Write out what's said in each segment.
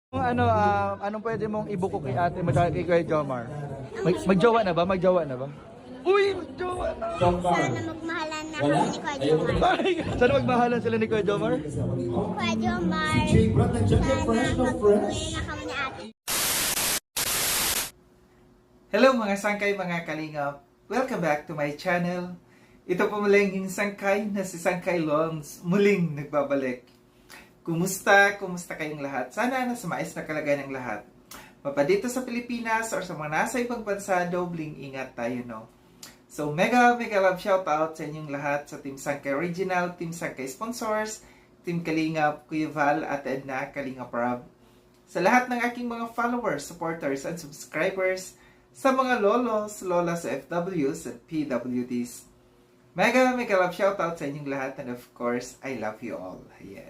Anong pwede mong ibuko kay ate mo kay Kuya Jomar? Magjowa na ba? Magjowa na ba? Uy, magjowa na! Sana magmahalan na kami ni Kuya Jomar. Sana magmahalan sila ni Kuya Jomar? Kuya Jomar, sana magpatuloy na kami ni ate. Hello mga sangkay, mga kalingap! Welcome back to my channel. Ito po muling yung sangkay na si Sangkay Longs muling nagbabalik. Kumusta kayong lahat? Sana nasa maayos na kalagayan ng lahat. Mapa dito sa Pilipinas or sa mga nasa ibang bansa, dobling ingat tayo, no? So, mega love shoutout sa inyong lahat sa Team Sangkay Original, Team Sangkay Sponsors, Team Kalingap, Kuya Val at Edna, Kalingap Rob. Sa lahat ng aking mga followers, supporters, and subscribers, sa mga lolos, lolas, FWs, at PWDs. Mega love shoutout sa inyong lahat and of course, I love you all. Ayan.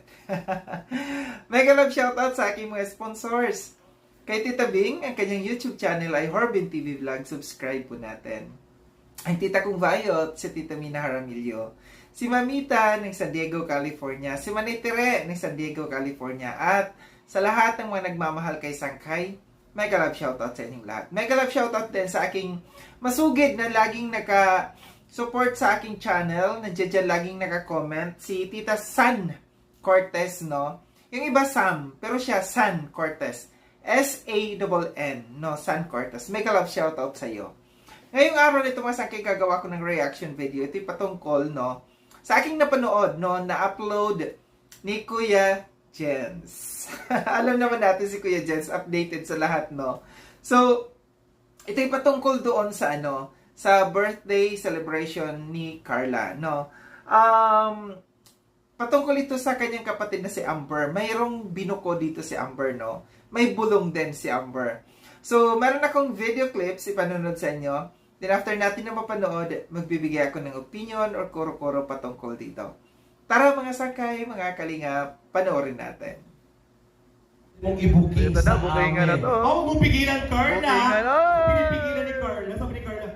Mega love shoutout sa aking mga sponsors. Kay Tita Bing, ang kanyang YouTube channel ay Horbin TV Vlog. Subscribe po natin. Ang tita kong Vayot, si Tita Mina Jaramillo. Si Mamita ng San Diego, California. Si Manay Tere ng San Diego, California. At sa lahat ng mga nagmamahal kay Sangkay, mega love shoutout sa inyong lahat. Mega love shoutout din sa aking masugid na laging support sa aking channel. Nandiyan dyan laging naka-comment. Si Tita San Cortez, no? Yung iba Sam, pero siya San Cortez. S-A-N-N, no? San Cortez. Mega love shoutout sa iyo. Ngayong araw nito mga sangkay, gagawa ko ng reaction video. Ito yung patungkol, no? Sa aking napanood, no? Na-upload ni Kuya Jens. Alam naman natin si Kuya Jens, updated sa lahat, no? So, ito yung patungkol doon sa sa birthday celebration ni Carla, no? Patungkol ito sa kanyang kapatid na si Amber. Mayroong binuko dito si Amber, no? May bulong din si Amber. So, meron akong video clips ipanunod sa inyo. Then after natin na mapanood, magbibigay ako ng opinion or kuro-kuro patungkol dito. Tara mga sangkay, mga kalingap, panoorin natin. Kung i-booking Ito na, sa booking amin. na to. Oo, bubigilan, Carla. Booking na. Pinipigilan ni Carla. Sabi ni Carla,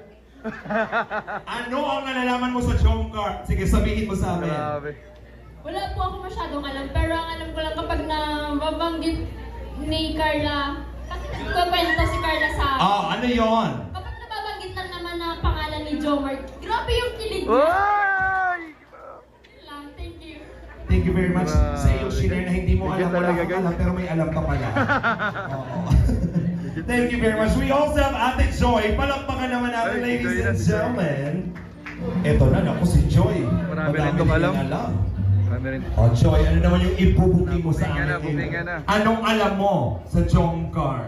ano ang nalalaman mo sa Jomcar? Sige, sabihin mo sa amin. Grabe. Wala po ako masyadong alam, pero ang alam ko lang kapag nababanggit ni Carla, kasi nagkukwento si Carla sa akin. Ano yon? Kapag nababanggit lang naman na pangalan ni Jomar, grabe yung kilig niya. Uy! Yun lang, thank you. Thank you very much sa iyong share na hindi mo Bigyan alam. Wala talaga, kang guys. alam, pero may alam ka pala. Oo. Thank you very much. We also have Ate Joy. Palakpakan naman natin, Ay, ladies Joy and na si Joy. gentlemen. Ito na, naku si Joy. Marami rin Madami kong alam. din alam. Kami rin. Joy, ano naman yung ibubuking mo sa Booking na, amin? booking na. Anong alam mo sa Jomcar?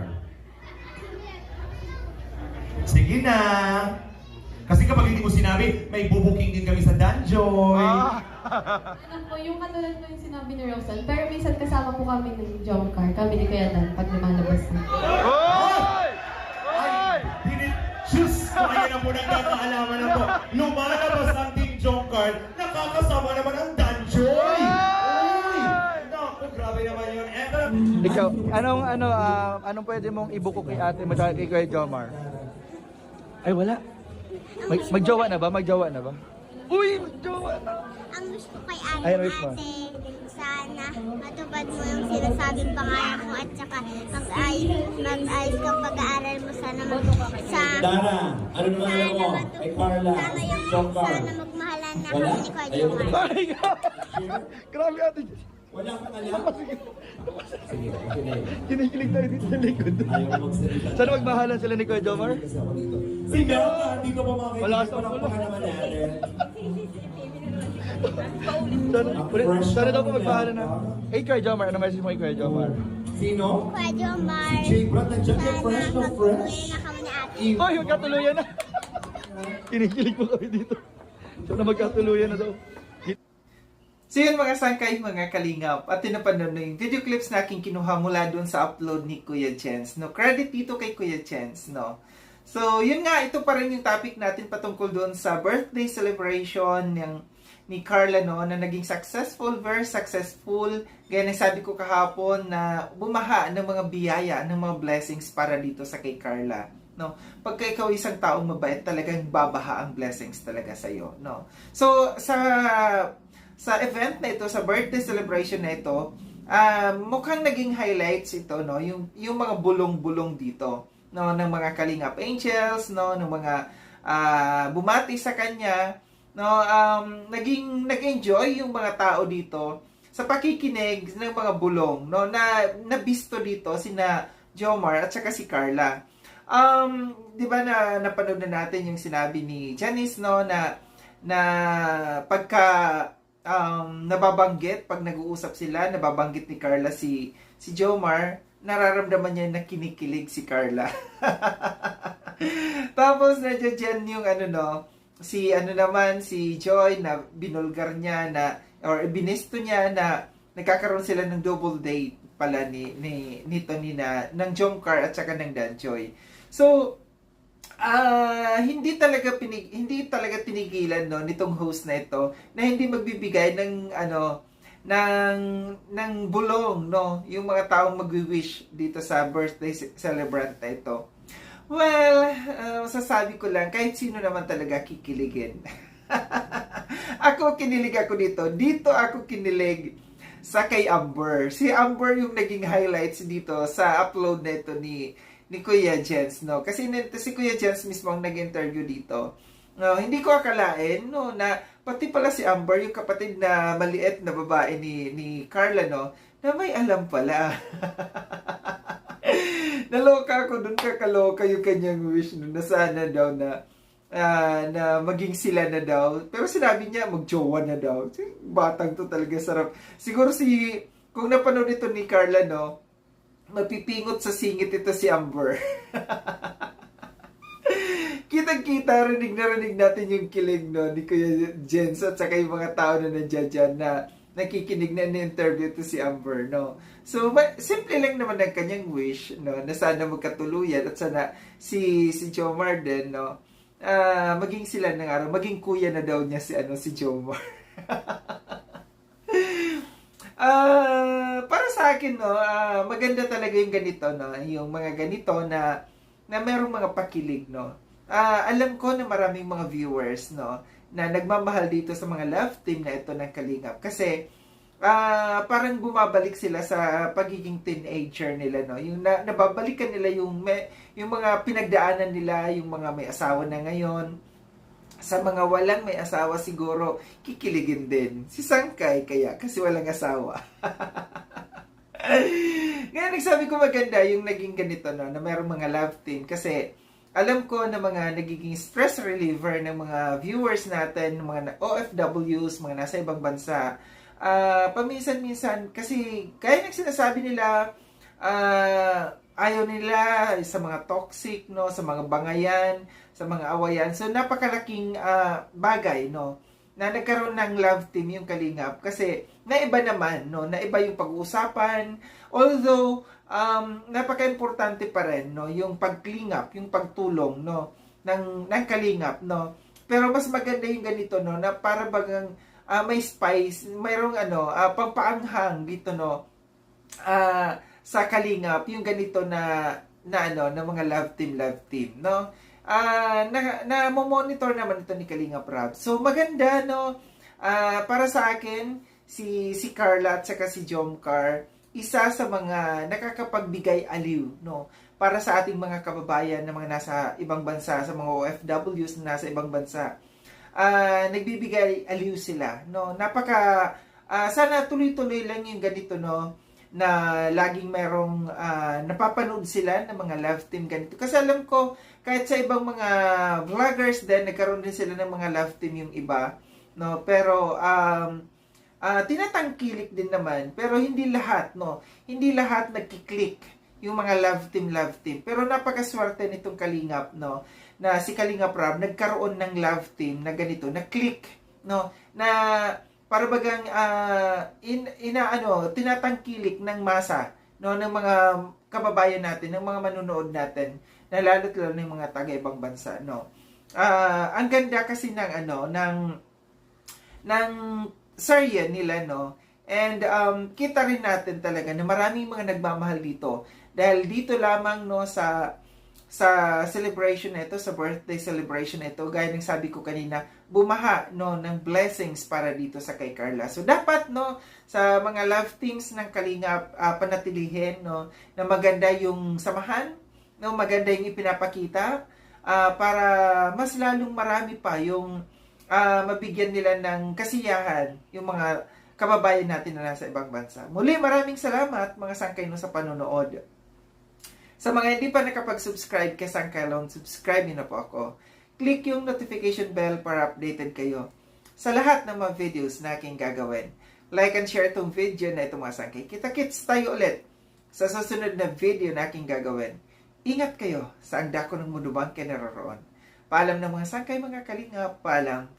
Sige na. Kasi kapag hindi mo sinabi, may bubuking din kami sa Danjoy. Ano po, yung katulad po yung sinabi ni Rosan, pero minsan kasama po kami ng Jomcar, kami ni Kuya Dan, pag lumalabas na. Uy! Uy! Diyos! Kaya na po nagkakaalaman na po. Lumalabas ang Team Jomcar, nakakasama naman ang Danjoy! Uy! Naku, grabe naman yun. Eto na. Ikaw, anong pwede mong ibuko kay ate mo kay Kuya Jomar? Ay, wala. Magjowa na ba? Magjowa na ba? Uy, magjowa na! Ang wish ko kay ate, Ay, wish mo. sana matupad mo yung sinasabing pangarap mo at saka mag-ayos kang pag-aaral mo. Sana Dara, ano naman alam mo? Kay Carla, Jomcar. sana magmahalan na kami ni Kuya Jomar. Ay, grabe ate. Wala kang alam? Sige, okay na yun. Kinikilig tayo dito sa likod. Ayaw mo magsalita. Sana magmahalan sila ni Kuya Jomar? Kasi ako dito. Sige, dito pa mga Wala kaibigan. sa Walang ulo. pa naman natin. Sana daw po magmahalan na. Hey Kuya Jomar, ano message mo kay Kuya Jomar? Sino? Kuya Jomar, Si Jay Brad, nandiyan ka, sana fresh na magpatuloy fresh. na kami ni ate. Ay, magkatuluyan na. Kinikilig mo kami dito. Sana magkatuluyan na daw. So yun mga sangkay, mga kalingap, at tinapanood na yung video clips na aking kinuha mula doon sa upload ni Kuya Jens. No, credit dito kay Kuya Jens, no. So yun nga, ito pa rin yung topic natin patungkol doon sa birthday celebration ni Carla, no, na naging successful, very successful. Gaya ng sabi ko kahapon na bumaha ng mga biyaya, ng mga blessings para dito sa kay Carla. No, pagka ikaw isang taong mabait, talagang babaha ang blessings talaga sa iyo, no. So sa event na ito, sa birthday celebration na ito, mukhang naging highlights ito, no, yung mga bulong-bulong dito, no, ng mga Kalingap Angels, no, ng mga bumati sa kanya, no, nag-enjoy yung mga tao dito sa pakikinig ng mga bulong, no, na nabisto dito sina Jomar at saka si Carla. Di ba na napanood na natin yung sinabi ni Janice, no, na pagka nababanggit, pag nag-uusap sila, nababanggit ni Carla si Jomar, nararamdaman niya na kinikilig si Carla. Tapos nandiyan yung si Joy na binulgar niya or binisto niya na nagkakaroon sila ng double date pala ng Jomcar at saka ng Danjoy. So, hindi talaga tinigilan, no, nitong host na ito na hindi magbibigay ng bulong, no, yung mga taong magwi-wish dito sa birthday celebrant na ito. Well, sasabi ko lang, kahit sino naman talaga kikiligin. Kinilig ako dito. Dito ako kinilig sa kay Amber. Si Amber yung naging highlights dito sa upload na ito ni Kuya Jens, no? Kasi si Kuya Jens mismo ang nag-interview dito. No, hindi ko akalain, no, na pati pala si Amber, yung kapatid na maliit na babae ni Carla, no, na may alam pala. Naloka ako dun, kakaloka yung kanyang wish, no, na sana daw na maging sila na daw. Pero sinabi niya, mag-jowa na daw. Batang to talaga sarap. Siguro kung napanood ito ni Carla, no, mapipingot sa singit ito si Amber. Kitang-kita, rinig natin yung kilig, no, ni Kuya Jens at saka yung mga tao na nandiyan dyan na nakikinig na ni-interview to si Amber, no. So, simple lang naman ang kanyang wish, no, na sana magkatuluyan at sana si Jomar din, no, maging sila ng araw, maging kuya na daw niya si Jomar. Para sa akin, no, maganda talaga yung ganito, no, yung mga ganito na merong mga pakilig, no. Alam ko na maraming mga viewers, no, na nagmamahal dito sa mga love team na ito ng Kalingap kasi parang bumabalik sila sa pagiging teenager nila, no, yung nababalikan nila yung mga pinagdaanan nila, yung mga may asawa na ngayon. Sa mga walang may asawa siguro, kikiligin din. Si Sangkay kaya, kasi walang asawa. Ngayon, nagsabi ko maganda yung naging ganito, no, na mayroong mga love team. Kasi, alam ko na mga nagiging stress reliever ng mga viewers natin, mga OFWs, mga nasa ibang bansa, paminsan-minsan, kasi kaya sinasabi nila, ayaw nila sa mga toxic, no, sa mga bangayan, sa mga awayan. So, napakalaking bagay, no, na nagkaroon ng love team yung Kalingap kasi naiba naman, no, naiba yung pag-uusapan. Although, napaka-importante pa rin, no, yung pag-Kalingap, yung pagtulong, no, ng Kalingap, no. Pero mas maganda yung ganito, no, na para bagang may spice, mayroong pampaanghang dito, no, sa Kalingap, yung ganito na mga love team, no. Na-monitor naman ito ni Kalingap Rab. So, maganda, no? Para sa akin, si Carla at saka si Jomcar, isa sa mga nakakapagbigay aliw, no? Para sa ating mga kababayan na mga nasa ibang bansa, sa mga OFWs na nasa ibang bansa. Nagbibigay aliw sila, no? Sana tuloy-tuloy lang yung ganito, no? Na laging merong napapanood sila ng mga love team ganito. Kasi alam ko, kahit sa ibang mga vloggers din, nagkaroon din sila ng mga love team yung iba. No? Pero, tinatangkilik din naman. Pero hindi lahat, no? Hindi lahat nagkiklik yung mga love team. Pero napakaswerte nitong Kalingap, no? Na si Kalingap Rab, nagkaroon ng love team na ganito, na click, no? Na para bagang tinatangkilik ng masa, no, ng mga kababayan natin, ng mga manunood natin, na lalo't lalo ng mga taga-ibang bansa, no. Ang ganda kasi ng serye nila, no. And kita rin natin talaga na maraming mga nagmamahal dito dahil dito lamang, no, sa sa celebration nito, sa birthday celebration nito, gaya ng sabi ko kanina, bumaha no ng blessings para dito sa kay Carla. So dapat no sa mga love teams ng Kalingap, panatilihin no na maganda yung samahan, no maganda yung ipinapakita para mas lalong marami pa yung mabigyan nila ng kasiyahan yung mga kababayan natin na nasa ibang bansa. Muli, maraming salamat mga sangkay no sa panonood. Sa mga hindi pa nakapag-subscribe kay Sangkailon, subscribe niyo na po ako. Click yung notification bell para updated kayo sa lahat ng mga videos na aking gagawin. Like and share itong video na ito mga sangkay. Kita-kits tayo ulit sa susunod na video na aking gagawin. Ingat kayo sa ang dako ng mundo bang kinaroroon. Paalam ng mga sangkay mga Kalingap, paalam.